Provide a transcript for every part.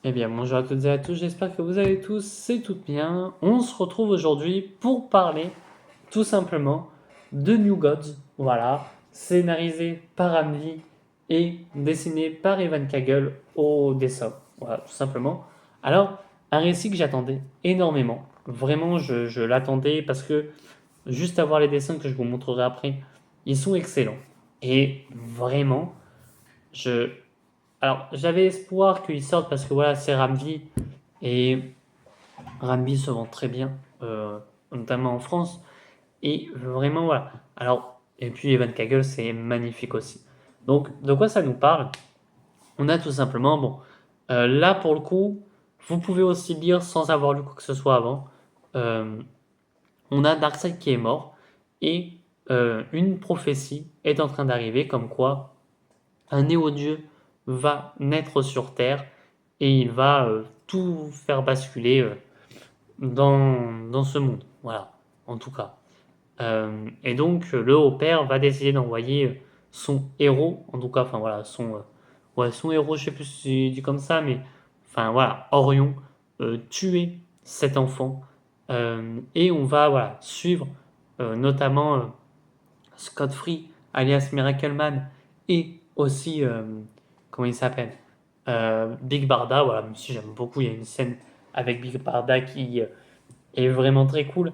Eh bien, bonjour à toutes et à tous, j'espère que vous allez tous et toutes bien. On se retrouve aujourd'hui pour parler tout simplement de New Gods, voilà, scénarisé par Amvi et dessiné par Evan Kagel au dessin, voilà, tout simplement. Alors, un récit que j'attendais énormément, vraiment, je l'attendais parce que juste à voir les dessins que je vous montrerai après, ils sont excellents. Et vraiment, je, alors, j'avais espoir qu'il sorte parce que voilà, c'est Ramvi et Ramvi se vend très bien, notamment en France. Et vraiment, voilà. Alors, et puis Evan Kagel, c'est magnifique aussi. Donc, de quoi ça nous parle? On a tout simplement, bon, là pour le coup, vous pouvez aussi lire sans avoir lu quoi que ce soit avant. Euh, on a Darkseid qui est mort et une prophétie est en train d'arriver comme quoi un néo-dieu va naître sur Terre et il va tout faire basculer dans ce monde. Voilà, en tout cas. Et donc, le haut-père va décider d'envoyer son héros, en tout cas, enfin voilà, ouais, son héros, je sais plus si c'est dit comme ça, mais enfin voilà, Orion, tuer cet enfant. Et on va voilà, suivre notamment Scott Free, alias Miracle Man, et aussi, comment il s'appelle Big Barda, voilà, même si j'aime beaucoup, il y a une scène avec Big Barda qui est vraiment très cool.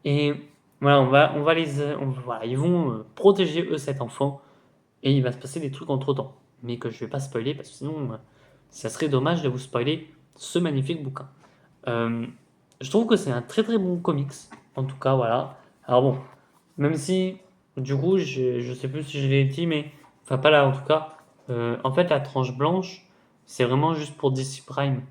Et voilà, voilà, ils vont protéger eux cet enfant, et il va se passer des trucs entre temps, mais que je vais pas spoiler parce que sinon, ça serait dommage de vous spoiler ce magnifique bouquin. Euh, je trouve que c'est un très très bon comics, en tout cas, voilà. Alors bon, même si, du coup, je sais plus si je l'ai dit, mais, enfin pas là en tout cas, en fait la tranche blanche, c'est vraiment juste pour DC Prime.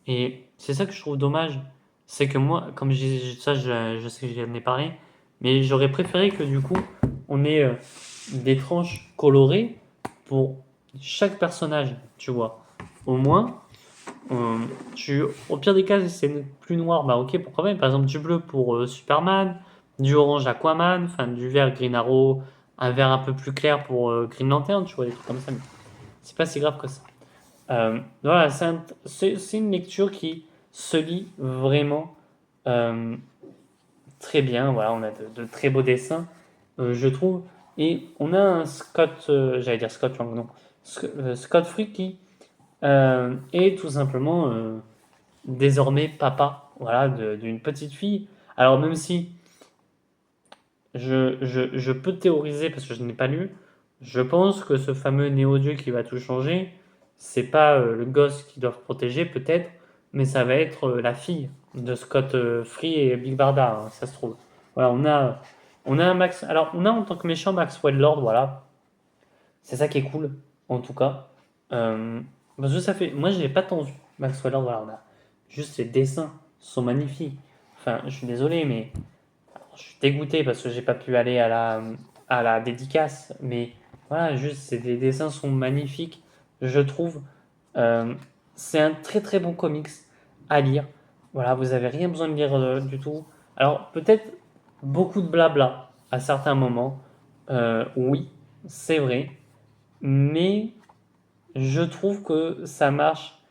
Et c'est ça que je trouve dommage, c'est que moi, comme ça je sais que j'en ai parlé, mais j'aurais préféré que du coup, on ait des tranches colorées pour chaque personnage, tu vois. Au moins, euh, au pire des cas, si c'est plus noir, bah ok, pourquoi pas. Par exemple, du bleu pour Superman, du orange Aquaman, enfin du vert Green Arrow, un vert un peu plus clair pour Green Lantern, tu vois, des trucs comme ça. Mais c'est pas si grave que ça. Voilà, c'est une lecture qui se lit vraiment euh, très bien. Voilà, on a de très beaux dessins, je trouve. Et on a un Scott, j'allais dire Scott Lang, non, Scott Free qui est tout simplement désormais papa, voilà, d'une petite fille. Alors même si je peux théoriser parce que je n'ai pas lu, je pense que ce fameux néo-dieu qui va tout changer, c'est pas le gosse qu'ils doivent protéger peut-être, mais ça va être la fille de Scott Free et Big Barda, hein, ça se trouve. Voilà, on a un Max. Alors on a en tant que méchant Maxwell Lord, voilà, c'est ça qui est cool, en tout cas. Euh, Parce que ça fait. Moi, je l'ai pas tant vu, Maxwell Lord. Voilà, on a juste les dessins sont magnifiques. Enfin, je suis désolé, mais je suis dégoûté parce que j'ai pas pu aller à la dédicace. Mais voilà, juste, les dessins sont magnifiques, je trouve. Euh, c'est un très très bon comics à lire. Voilà, vous avez rien besoin de lire du tout. Alors, peut-être beaucoup de blabla à certains moments. Oui, c'est vrai. Mais je trouve que ça marche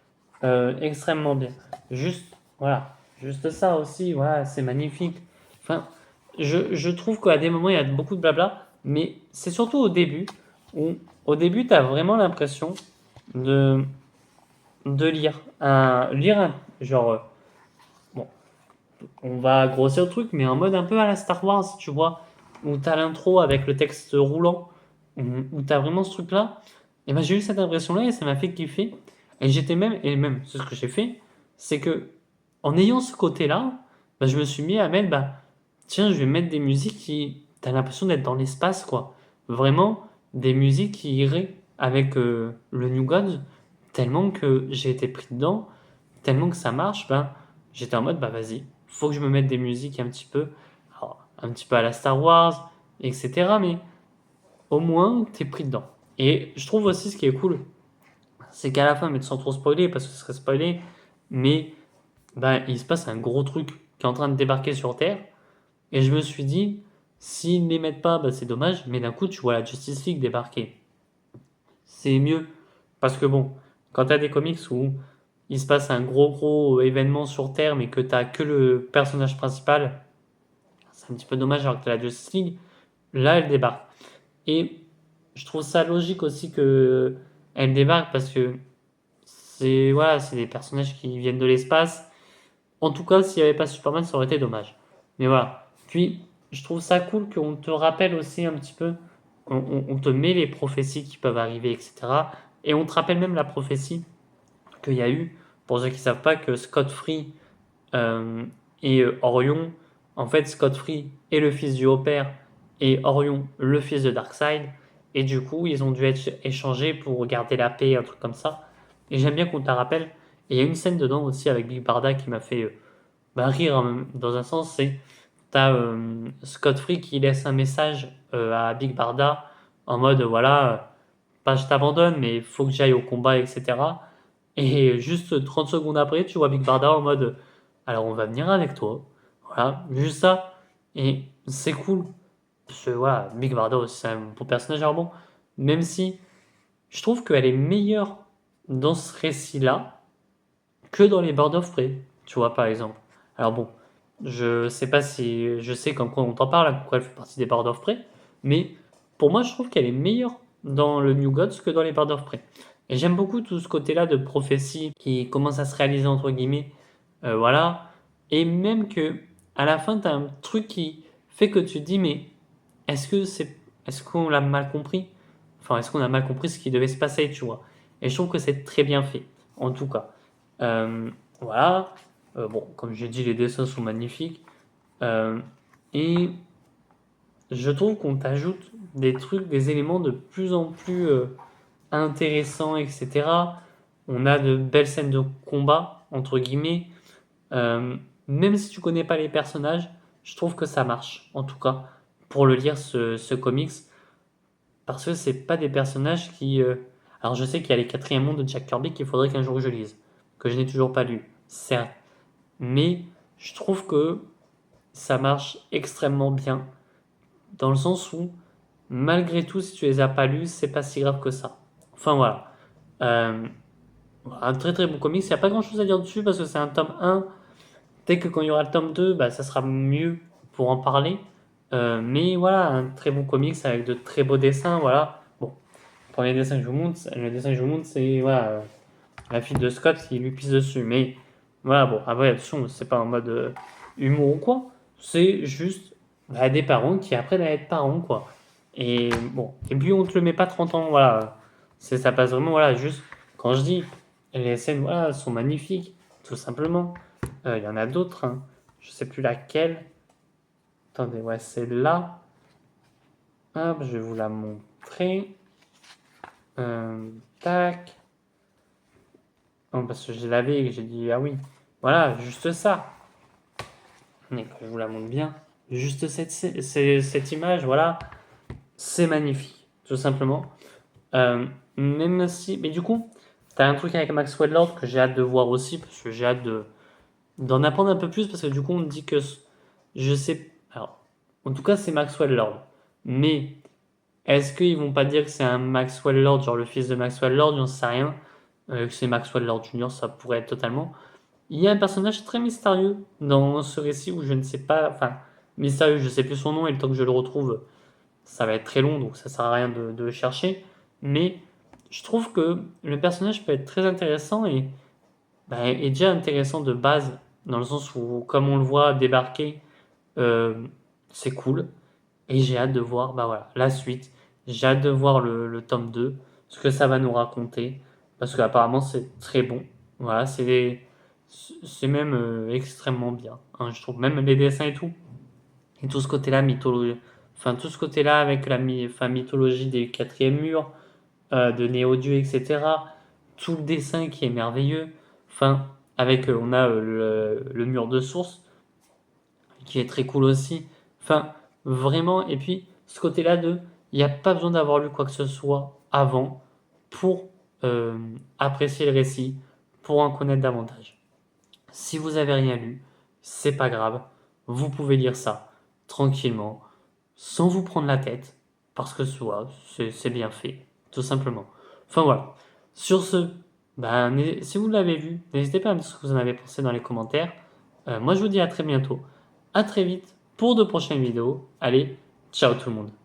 extrêmement bien. Juste, voilà, juste ça aussi, voilà, c'est magnifique. Enfin, je trouve qu'à des moments, il y a beaucoup de blabla, mais c'est surtout au début, où au début, tu as vraiment l'impression de, de genre, bon, on va grossir le truc, mais en mode un peu à la Star Wars, tu vois, où tu as l'intro avec le texte roulant, où tu as vraiment ce truc-là. Et ben j'ai eu cette impression-là et ça m'a fait kiffer. Et même, c'est ce que j'ai fait, c'est que en ayant ce côté-là, bah, je me suis mis à mettre, bah, tiens, je vais mettre des musiques qui, t'as l'impression d'être dans l'espace, quoi. Vraiment, des musiques qui iraient avec le New Gods, tellement que j'ai été pris dedans, tellement que ça marche, ben, j'étais en mode, bah vas-y, faut que je me mette des musiques un petit peu, alors, un petit peu à la Star Wars, etc. Mais au moins, t'es pris dedans. Et je trouve aussi ce qui est cool, c'est qu'à la fin, mais sans trop spoiler, parce que ce serait spoiler, mais ben, il se passe un gros truc qui est en train de débarquer sur Terre. Et je me suis dit, s'ils ne les mettent pas, ben, c'est dommage, mais d'un coup, tu vois la Justice League débarquer. C'est mieux. Parce que bon, quand tu as des comics où il se passe un gros événement sur Terre, mais que t'as que le personnage principal, c'est un petit peu dommage alors que t'as la Justice League. Là, elle débarque. Et je trouve ça logique aussi que elle débarque parce que c'est voilà, c'est des personnages qui viennent de l'espace. En tout cas, s'il n'y avait pas Superman, ça aurait été dommage. Mais voilà. Puis, je trouve ça cool qu'on te rappelle aussi un petit peu, on te met les prophéties qui peuvent arriver, etc. Et on te rappelle même la prophétie qu'il y a eu, pour ceux qui ne savent pas, que Scott Free euh, et Orion, en fait, Scott Free est le fils du Haut-Père et Orion le fils de Darkseid. Et du coup, ils ont dû être échangés pour garder la paix, un truc comme ça. Et j'aime bien qu'on te la rappelle. Et il y a une scène dedans aussi avec Big Barda qui m'a fait rire dans un sens. C'est t'as Scott Free qui laisse un message à Big Barda en mode voilà, pas je t'abandonne, mais il faut que j'aille au combat, etc. Et juste 30 secondes après, tu vois Big Barda en mode alors on va venir avec toi. Voilà, juste ça. Et c'est cool. Parce que voilà, Big Barda aussi, c'est un bon personnage. Alors bon, même si je trouve qu'elle est meilleure dans ce récit-là que dans les Birds of Prey, tu vois, par exemple. Alors bon, je sais pas si. Je sais comme quoi on t'en parle, pourquoi elle fait partie des Birds of Prey, mais pour moi, je trouve qu'elle est meilleure dans le New Gods que dans les Birds of Prey. Et j'aime beaucoup tout ce côté-là de prophétie qui commence à se réaliser, entre guillemets. Voilà. Et même que, à la fin, tu as un truc qui fait que tu te dis, mais est-ce que c'est. Est-ce qu'on l'a mal compris? Enfin, est-ce qu'on a mal compris ce qui devait se passer, tu vois? Et je trouve que c'est très bien fait, en tout cas. Euh, voilà. Bon, comme j'ai dit, les dessins sont magnifiques. Euh, et je trouve qu'on t'ajoute des trucs, des éléments de plus en plus intéressants, etc. On a de belles scènes de combat, entre guillemets. Euh, Même si tu connais pas les personnages, je trouve que ça marche, en tout cas, pour le lire, ce comics. Parce que c'est pas des personnages qui. Alors je sais qu'il y a les quatrièmes mondes de Jack Kirby qu'il faudrait qu'un jour je lise, que je n'ai toujours pas lu, certes. Mais je trouve que ça marche extrêmement bien, dans le sens où, malgré tout, si tu les as pas lus, c'est pas si grave que ça. Enfin voilà. Euh, un très très bon comics, il n'y a pas grand chose à dire dessus parce que c'est un tome 1. Peut-être que quand il y aura le tome 2, bah, ça sera mieux pour en parler. Mais voilà, un très bon comics avec de très beaux dessins. Voilà. Bon, le premier dessin que je vous montre, le dessin que je vous montre, c'est voilà, la fille de Scott qui lui pisse dessus. Mais voilà, bon, après, attention, c'est pas en mode humour ou quoi. C'est juste des parents qui apprennent à être parents, quoi. Et bon, et puis on te le met pas 30 ans, voilà. Ça passe vraiment, voilà, juste quand je dis les scènes, voilà, sont magnifiques, tout simplement. Il y en a d'autres, hein. Je sais plus laquelle. Attendez, ouais, c'est là. Hop, je vais vous la montrer. Tac. Oh, parce que je l'avais et que j'ai dit, ah oui. Voilà, juste ça. Mais que je vous la montre bien. Juste cette image, voilà. C'est magnifique, tout simplement. Euh, Même si. Mais du coup, t'as un truc avec Maxwell Lord que j'ai hâte de voir aussi, parce que j'ai hâte d'en apprendre un peu plus, parce que du coup, on me dit que. Je sais. Alors, en tout cas, c'est Maxwell Lord. Mais est-ce qu'ils vont pas dire que c'est un Maxwell Lord, genre le fils de Maxwell Lord, j'en sais rien. Que c'est Maxwell Lord Junior, ça pourrait être totalement. Il y a un personnage très mystérieux dans ce récit où je ne sais pas. Enfin, mystérieux, je sais plus son nom, et le temps que je le retrouve, ça va être très long, donc ça sert à rien de le chercher. Mais je trouve que le personnage peut être très intéressant et est déjà intéressant de base, dans le sens où, comme on le voit débarquer, euh, c'est cool. Et j'ai hâte de voir bah voilà, la suite. J'ai hâte de voir le tome 2 ce que ça va nous raconter. Parce qu'apparemment, c'est très bon. Voilà, c'est même extrêmement bien, hein, je trouve. Même les dessins et tout. Et tout ce côté-là, mythologie. Enfin, tout ce côté-là avec enfin, mythologie des quatrièmes murs, de Néo-Dieu, etc. Tout le dessin qui est merveilleux. Enfin, avec, on a le mur de source qui est très cool aussi. Enfin, vraiment, et puis ce côté-là de, il n'y a pas besoin d'avoir lu quoi que ce soit avant pour apprécier le récit, pour en connaître davantage. Si vous avez rien lu, c'est pas grave, vous pouvez lire ça tranquillement, sans vous prendre la tête, parce que soit c'est bien fait, tout simplement. Enfin voilà. Sur ce, Si vous l'avez vu, n'hésitez pas à me dire ce que vous en avez pensé dans les commentaires. Moi, je vous dis à très bientôt. À très vite pour de prochaines vidéos. Allez, ciao tout le monde.